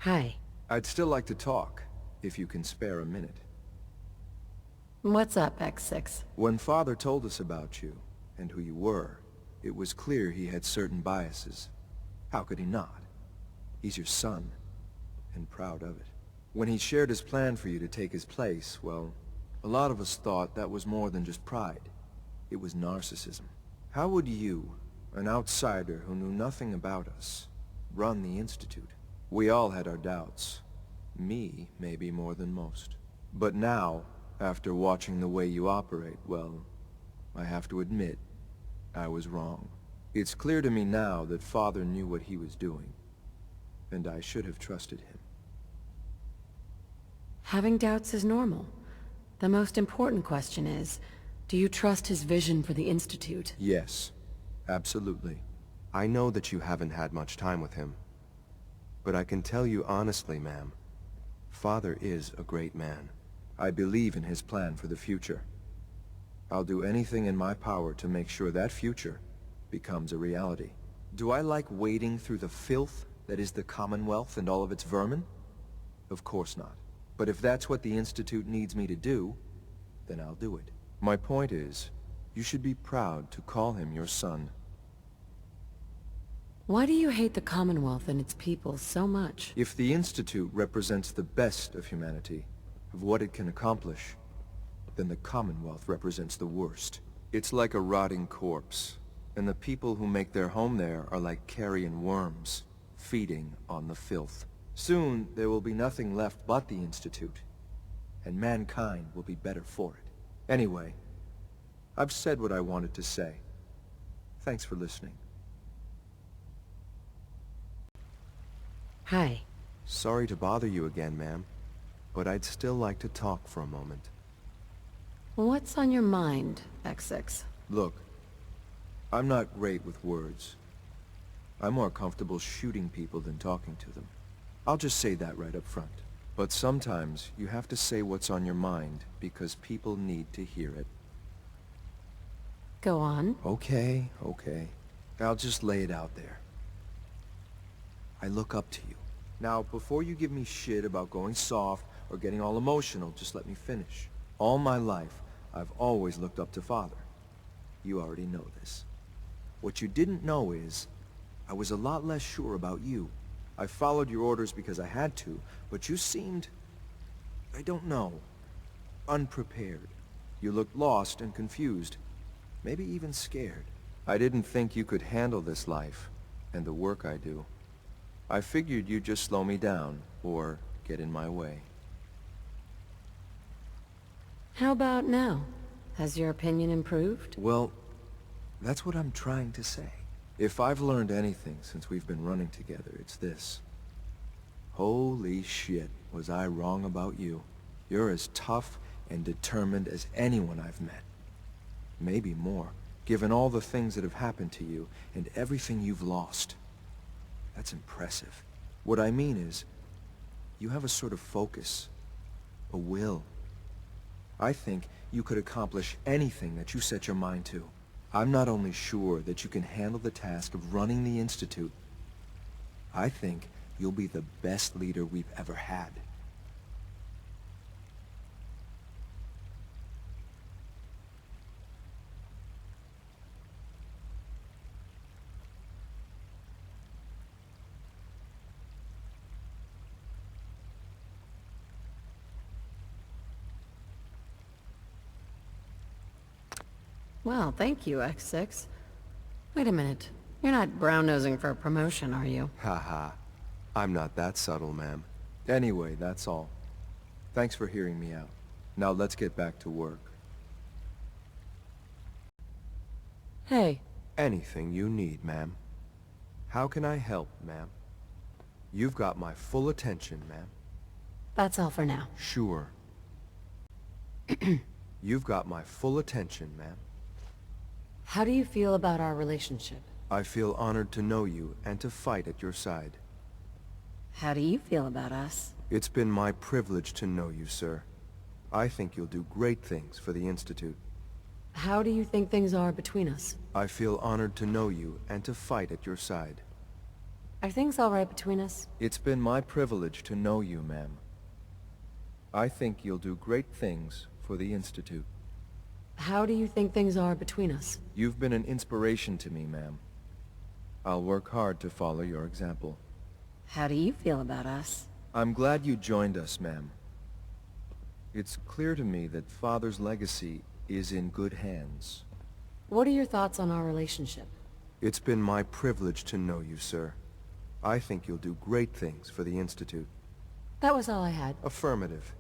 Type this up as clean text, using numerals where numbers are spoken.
Hi. I'd still like to talk, if you can spare a minute. What's up, X6? When Father told us about you, and who you were, it was clear he had certain biases. How could he not? He's your son, and proud of it. When he shared his plan for you to take his place, well, a lot of us thought that was more than just pride. It was narcissism. How would you, an outsider who knew nothing about us, run the Institute? We all had our doubts. Me, maybe more than most. But now, after watching the way you operate, well, I have to admit, I was wrong. It's clear to me now that Father knew what he was doing, and I should have trusted him. Having doubts is normal. The most important question is, do you trust his vision for the Institute? Yes, absolutely. I know that you haven't had much time with him. But I can tell you honestly, ma'am, Father is a great man. I believe in his plan for the future. I'll do anything in my power to make sure that future becomes a reality. Do I like wading through the filth that is the Commonwealth and all of its vermin? Of course not. But if that's what the Institute needs me to do, then I'll do it. My point is, you should be proud to call him your son. Why do you hate the Commonwealth and its people so much? If the Institute represents the best of humanity, of what it can accomplish, then the Commonwealth represents the worst. It's like a rotting corpse, and the people who make their home there are like carrion worms, feeding on the filth. Soon, there will be nothing left but the Institute, and mankind will be better for it. Anyway, I've said what I wanted to say. Thanks for listening. Hi. Sorry to bother you again, ma'am, but I'd still like to talk for a moment. What's on your mind, X6? Look, I'm not great with words. I'm more comfortable shooting people than talking to them. I'll just say that right up front. But sometimes you have to say what's on your mind because people need to hear it. Go on. Okay. I'll just lay it out there. I look up to you. Now, before you give me shit about going soft or getting all emotional, just let me finish. All my life, I've always looked up to Father. You already know this. What you didn't know is, I was a lot less sure about you. I followed your orders because I had to, but you seemed, I don't know, unprepared. You looked lost and confused, maybe even scared. I didn't think you could handle this life, and the work I do. I figured you'd just slow me down, or get in my way. How about now? Has your opinion improved? Well, that's what I'm trying to say. If I've learned anything since we've been running together, it's this. Holy shit, was I wrong about you. You're as tough and determined as anyone I've met. Maybe more, given all the things that have happened to you and everything you've lost. That's impressive. What I mean is, you have a sort of focus, a will. I think you could accomplish anything that you set your mind to. I'm not only sure that you can handle the task of running the Institute, I think you'll be the best leader we've ever had. Well, thank you, X6. Wait a minute. You're not brown-nosing for a promotion, are you? Haha. I'm not that subtle, ma'am. Anyway, that's all. Thanks for hearing me out. Now let's get back to work. Hey. Anything you need, ma'am. How can I help, ma'am? You've got my full attention, ma'am. That's all for now. Sure. You've got my full attention, ma'am. How do you feel about our relationship? I feel honored to know you and to fight at your side. How do you feel about us? It's been my privilege to know you, sir. I think you'll do great things for the Institute. How do you think things are between us? I feel honored to know you and to fight at your side. Are things all right between us? It's been my privilege to know you, ma'am. I think you'll do great things for the Institute. How do you think things are between us? You've been an inspiration to me, ma'am. I'll work hard to follow your example. How do you feel about us? I'm glad you joined us, ma'am. It's clear to me that Father's legacy is in good hands. What are your thoughts on our relationship? It's been my privilege to know you, sir. I think you'll do great things for the Institute. That was all I had. Affirmative.